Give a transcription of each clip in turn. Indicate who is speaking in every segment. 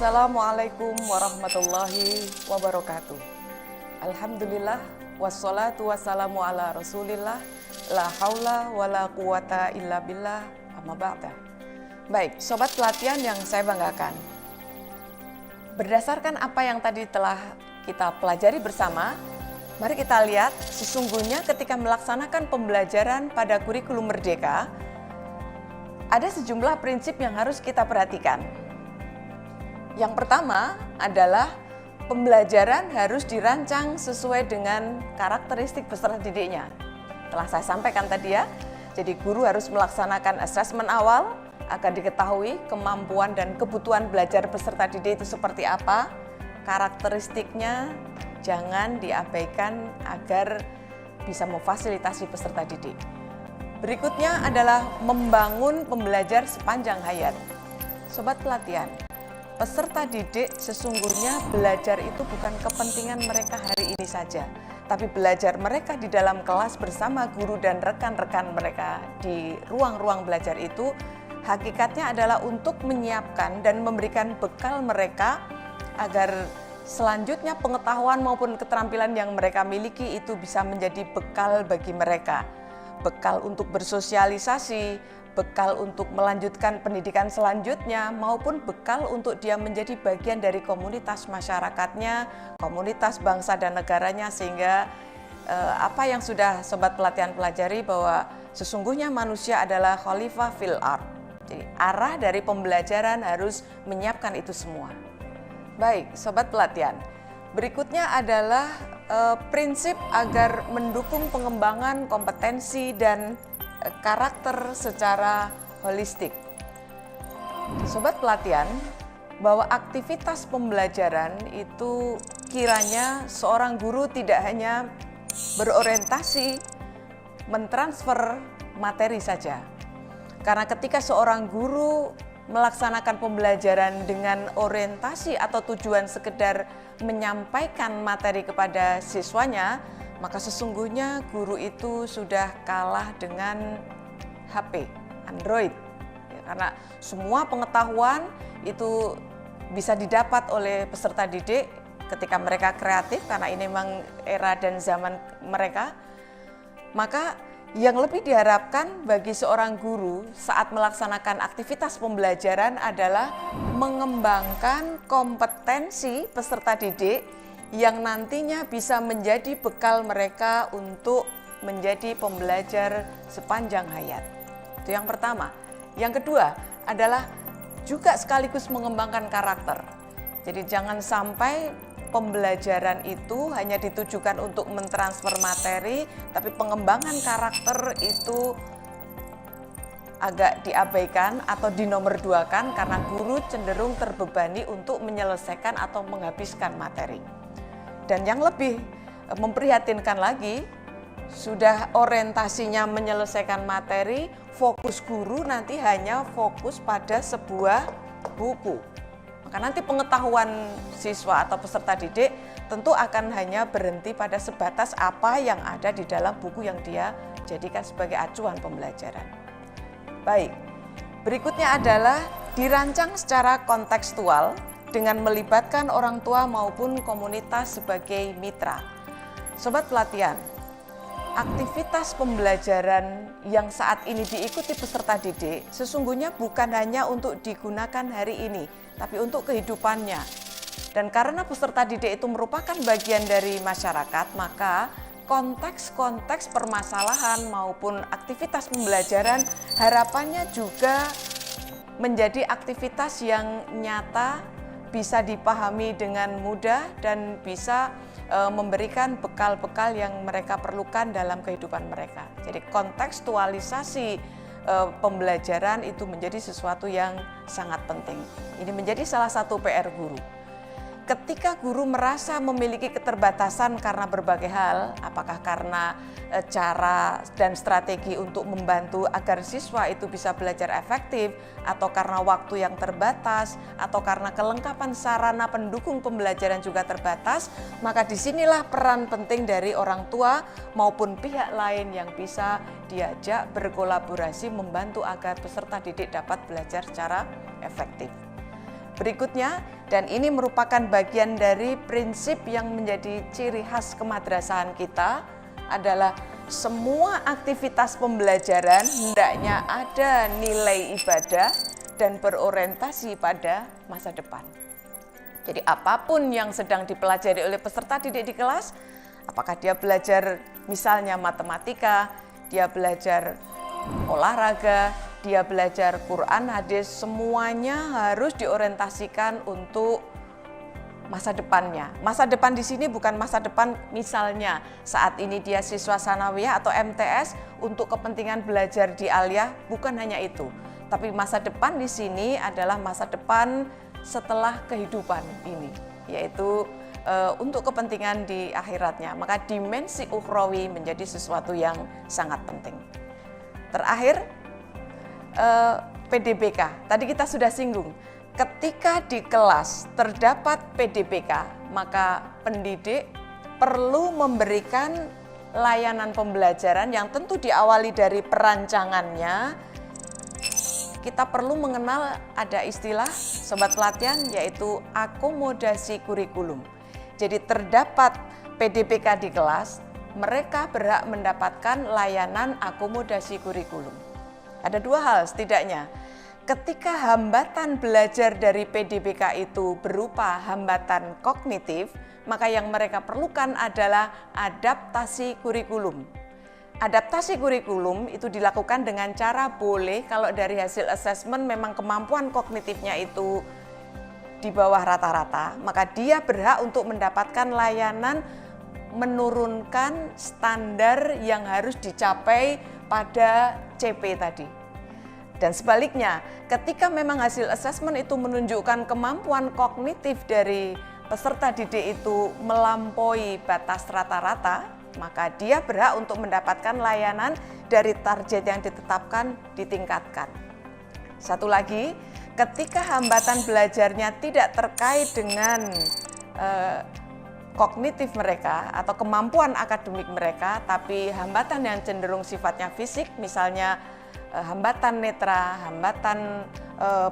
Speaker 1: Assalamualaikum warahmatullahi wabarakatuh. Alhamdulillah, wassalatu wassalamu ala rasulillah, la haula wala quwata illa billah, amma ba'da. Baik, sobat pelatihan yang saya banggakan. Berdasarkan apa yang tadi telah kita pelajari bersama, mari kita lihat sesungguhnya ketika melaksanakan pembelajaran pada kurikulum Merdeka, ada sejumlah prinsip yang harus kita perhatikan. Yang pertama adalah pembelajaran harus dirancang sesuai dengan karakteristik peserta didiknya. Telah saya sampaikan tadi ya, jadi guru harus melaksanakan asesmen awal agar diketahui kemampuan dan kebutuhan belajar peserta didik itu seperti apa, karakteristiknya jangan diabaikan agar bisa memfasilitasi peserta didik. Berikutnya adalah membangun pembelajar sepanjang hayat. Sobat pelatihan, peserta didik sesungguhnya belajar itu bukan kepentingan mereka hari ini saja, tapi belajar mereka di dalam kelas bersama guru dan rekan-rekan mereka di ruang-ruang belajar itu hakikatnya adalah untuk menyiapkan dan memberikan bekal mereka agar selanjutnya pengetahuan maupun keterampilan yang mereka miliki itu bisa menjadi bekal bagi mereka. Bekal untuk bersosialisasi, bekal untuk melanjutkan pendidikan selanjutnya, maupun bekal untuk dia menjadi bagian dari komunitas masyarakatnya, komunitas bangsa dan negaranya, sehingga apa yang sudah sobat pelatihan pelajari bahwa sesungguhnya manusia adalah khalifah fil ard. Jadi arah dari pembelajaran harus menyiapkan itu semua. Baik, sobat pelatihan. Berikutnya adalah prinsip agar mendukung pengembangan kompetensi dan karakter secara holistik. Sobat pelatihan, bahwa aktivitas pembelajaran itu kiranya seorang guru tidak hanya berorientasi mentransfer materi saja. Karena ketika seorang guru melaksanakan pembelajaran dengan orientasi atau tujuan sekedar menyampaikan materi kepada siswanya, maka sesungguhnya guru itu sudah kalah dengan HP, Android. Karena semua pengetahuan itu bisa didapat oleh peserta didik ketika mereka kreatif, karena ini memang era dan zaman mereka. Maka yang lebih diharapkan bagi seorang guru saat melaksanakan aktivitas pembelajaran adalah mengembangkan kompetensi peserta didik yang nantinya bisa menjadi bekal mereka untuk menjadi pembelajar sepanjang hayat. Itu yang pertama. Yang kedua adalah juga sekaligus mengembangkan karakter. Jadi jangan sampai pembelajaran itu hanya ditujukan untuk mentransfer materi, tapi pengembangan karakter itu agak diabaikan atau dinomorduakan karena guru cenderung terbebani untuk menyelesaikan atau menghabiskan materi. Dan yang lebih memprihatinkan lagi, sudah orientasinya menyelesaikan materi, fokus guru nanti hanya fokus pada sebuah buku. Maka nanti pengetahuan siswa atau peserta didik tentu akan hanya berhenti pada sebatas apa yang ada di dalam buku yang dia jadikan sebagai acuan pembelajaran. Baik, berikutnya adalah dirancang secara kontekstual dengan melibatkan orang tua maupun komunitas sebagai mitra. Sobat pelatihan, aktivitas pembelajaran yang saat ini diikuti peserta didik sesungguhnya bukan hanya untuk digunakan hari ini, tapi untuk kehidupannya. Dan karena peserta didik itu merupakan bagian dari masyarakat, maka konteks-konteks permasalahan maupun aktivitas pembelajaran harapannya juga menjadi aktivitas yang nyata, bisa dipahami dengan mudah dan bisa memberikan bekal-bekal yang mereka perlukan dalam kehidupan mereka. Jadi kontekstualisasi pembelajaran itu menjadi sesuatu yang sangat penting. Ini menjadi salah satu PR guru. Ketika guru merasa memiliki keterbatasan karena berbagai hal, apakah karena cara dan strategi untuk membantu agar siswa itu bisa belajar efektif, atau karena waktu yang terbatas, atau karena kelengkapan sarana pendukung pembelajaran juga terbatas, maka disinilah peran penting dari orang tua maupun pihak lain yang bisa diajak berkolaborasi membantu agar peserta didik dapat belajar secara efektif. berikutnya, dan ini merupakan bagian dari prinsip yang menjadi ciri khas kemadrasahan kita, adalah semua aktivitas pembelajaran hendaknya ada nilai ibadah dan berorientasi pada masa depan. Jadi apapun yang sedang dipelajari oleh peserta didik di kelas, apakah dia belajar misalnya matematika, dia belajar olahraga, dia belajar Quran, hadis, semuanya harus diorientasikan untuk masa depannya. Masa depan di sini bukan masa depan misalnya saat ini dia siswa sanawiyah atau MTS untuk kepentingan belajar di Aliyah, bukan hanya itu. Tapi masa depan di sini adalah masa depan setelah kehidupan ini, yaitu untuk kepentingan di akhiratnya. Maka dimensi ukhrawi menjadi sesuatu yang sangat penting. Terakhir, PDBK. Tadi kita sudah singgung, ketika di kelas terdapat PDBK, maka pendidik perlu memberikan layanan pembelajaran yang tentu diawali dari perancangannya. Kita perlu mengenal ada istilah sobat pelatihan, yaitu akomodasi kurikulum. Jadi terdapat PDBK di kelas, mereka berhak mendapatkan layanan akomodasi kurikulum. Ada dua hal setidaknya. Ketika hambatan belajar dari PDBK itu berupa hambatan kognitif, maka yang mereka perlukan adalah adaptasi kurikulum. Adaptasi kurikulum itu dilakukan dengan cara boleh kalau dari hasil asesmen memang kemampuan kognitifnya itu di bawah rata-rata, maka dia berhak untuk mendapatkan layanan menurunkan standar yang harus dicapai pada CP tadi. Dan sebaliknya, ketika memang hasil asesmen itu menunjukkan kemampuan kognitif dari peserta didik itu melampaui batas rata-rata, maka dia berhak untuk mendapatkan layanan dari target yang ditetapkan ditingkatkan. Satu lagi, ketika hambatan belajarnya tidak terkait dengan kognitif mereka atau kemampuan akademik mereka, tapi hambatan yang cenderung sifatnya fisik, misalnya hambatan netra, hambatan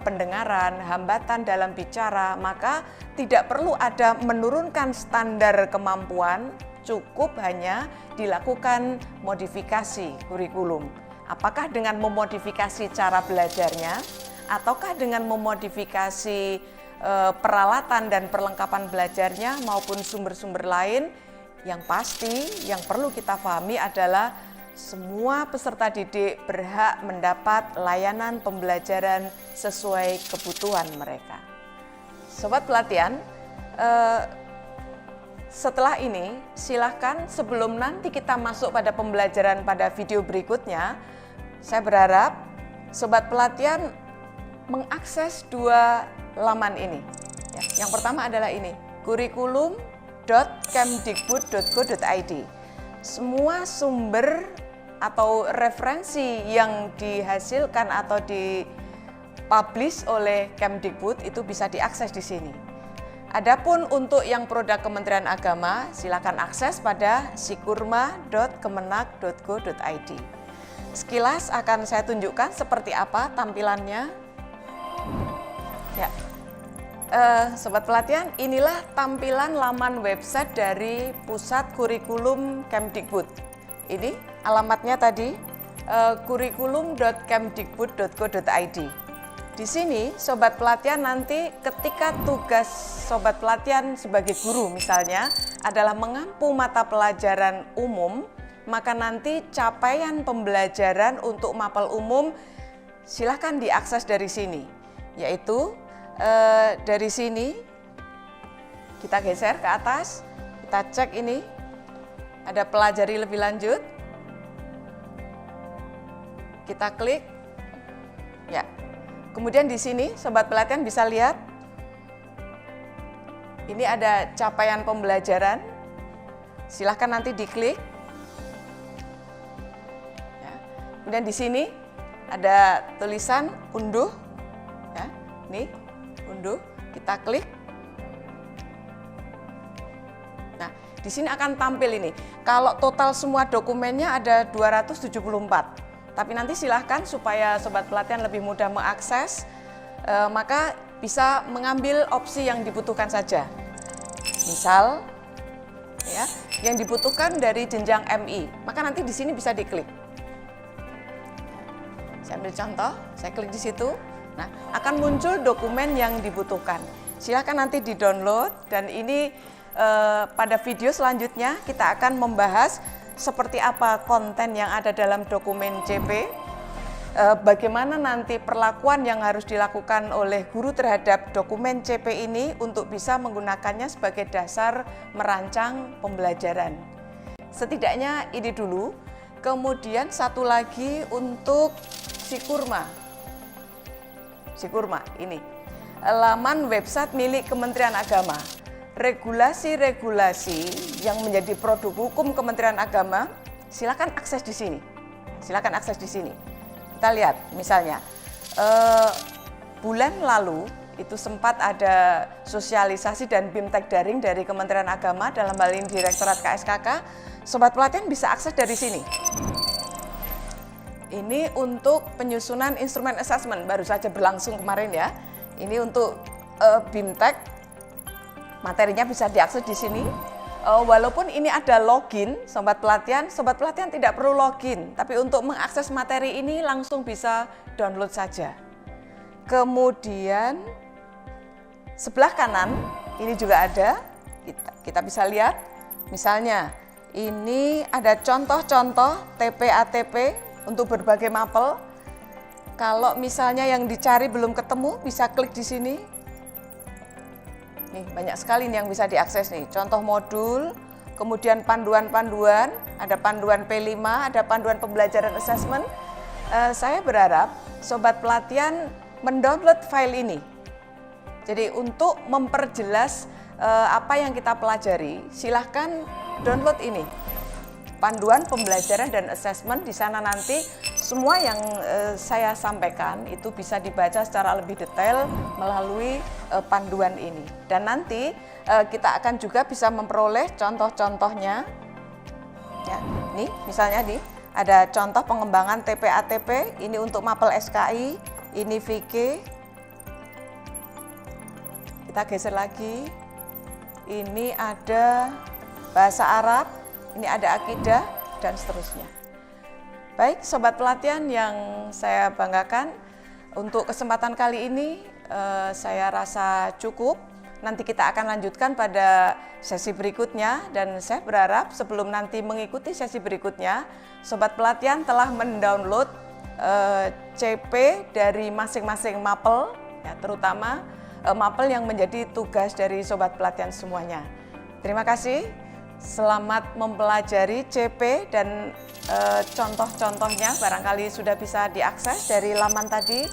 Speaker 1: pendengaran, hambatan dalam bicara, maka tidak perlu ada menurunkan standar kemampuan, cukup hanya dilakukan modifikasi kurikulum. Apakah dengan memodifikasi cara belajarnya, ataukah dengan memodifikasi peralatan dan perlengkapan belajarnya maupun sumber-sumber lain. Yang pasti yang perlu kita pahami adalah semua peserta didik berhak mendapat layanan pembelajaran sesuai kebutuhan mereka. Sobat pelatihan, setelah ini silahkan sebelum nanti kita masuk pada pembelajaran pada video berikutnya, saya berharap sobat pelatihan mengakses dua laman ini. Yang pertama adalah ini, kurikulum.kemdikbud.go.id. Semua sumber atau referensi yang dihasilkan atau dipublish oleh Kemdikbud itu bisa diakses di sini. Adapun untuk yang produk Kementerian Agama, silakan akses pada sikurma.kemenak.go.id. Sekilas akan saya tunjukkan seperti apa tampilannya. Ya, sobat pelatihan, inilah tampilan laman website dari Pusat Kurikulum Kemdikbud. Ini alamatnya tadi, kurikulum.kemdikbud.go.id. Di sini sobat pelatihan nanti ketika tugas sobat pelatihan sebagai guru misalnya adalah mengampu mata pelajaran umum, maka nanti capaian pembelajaran untuk mapel umum silahkan diakses dari sini, yaitu dari sini kita geser ke atas, kita cek ini ada pelajari lebih lanjut, kita klik, ya. Kemudian di sini sobat pelatihan bisa lihat ini ada capaian pembelajaran, silahkan nanti diklik. Ya. Kemudian di sini ada tulisan unduh, ya. Nih unduh, kita klik. Nah, di sini akan tampil ini. Kalau total semua dokumennya ada 274. Tapi nanti silahkan supaya sobat pelatihan lebih mudah mengakses, maka bisa mengambil opsi yang dibutuhkan saja. Misal, ya, yang dibutuhkan dari jenjang MI, maka nanti di sini bisa diklik. Saya ambil contoh, saya klik di situ. Nah, akan muncul dokumen yang dibutuhkan. Silakan nanti di-download, dan ini pada video selanjutnya kita akan membahas seperti apa konten yang ada dalam dokumen CP, bagaimana nanti perlakuan yang harus dilakukan oleh guru terhadap dokumen CP ini untuk bisa menggunakannya sebagai dasar merancang pembelajaran. Setidaknya ini dulu, kemudian satu lagi untuk Sikurma. Sikurma ini, laman website milik Kementerian Agama. Regulasi-regulasi yang menjadi produk hukum Kementerian Agama, silakan akses di sini. Silakan akses di sini. Kita lihat, misalnya bulan lalu itu sempat ada sosialisasi dan BIMTEK daring dari Kementerian Agama, dalam hal ini Direktorat KSKK. Sobat pelatihan bisa akses dari sini. Ini untuk penyusunan instrumen assessment, baru saja berlangsung kemarin ya. Ini untuk BIMTEK. Materinya bisa diakses di sini. Walaupun ini ada login, sobat pelatihan tidak perlu login, tapi untuk mengakses materi ini langsung bisa download saja. Kemudian sebelah kanan ini juga ada, kita bisa lihat, misalnya ini ada contoh-contoh TP-ATP untuk berbagai mapel. Kalau misalnya yang dicari belum ketemu, bisa klik di sini. Nih, banyak sekali nih yang bisa diakses nih, contoh modul, kemudian panduan-panduan, ada panduan P5, ada panduan pembelajaran assessment. Saya berharap sobat pelatihan mendownload file ini. Jadi untuk memperjelas apa yang kita pelajari, silahkan download ini. Panduan pembelajaran dan assessment, di sana nanti semua yang saya sampaikan itu bisa dibaca secara lebih detail melalui panduan ini. Dan nanti kita akan juga bisa memperoleh contoh-contohnya. Ya, nih misalnya nih ada contoh pengembangan TP-ATP, ini untuk mapel SKI, ini VK. Kita geser lagi. Ini ada bahasa Arab, ini ada akidah, dan seterusnya. Baik, sobat pelatihan yang saya banggakan, untuk kesempatan kali ini saya rasa cukup. Nanti kita akan lanjutkan pada sesi berikutnya, dan saya berharap sebelum nanti mengikuti sesi berikutnya, sobat pelatihan telah mendownload CP dari masing-masing mapel, ya, terutama mapel yang menjadi tugas dari sobat pelatihan semuanya. Terima kasih. Selamat mempelajari CP, dan contoh-contohnya barangkali sudah bisa diakses dari laman tadi.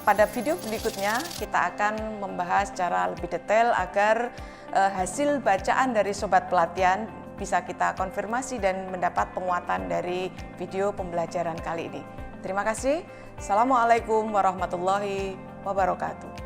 Speaker 1: Pada video berikutnya kita akan membahas secara lebih detail agar hasil bacaan dari sobat pelatihan bisa kita konfirmasi dan mendapat penguatan dari video pembelajaran kali ini. Terima kasih. Assalamualaikum warahmatullahi wabarakatuh.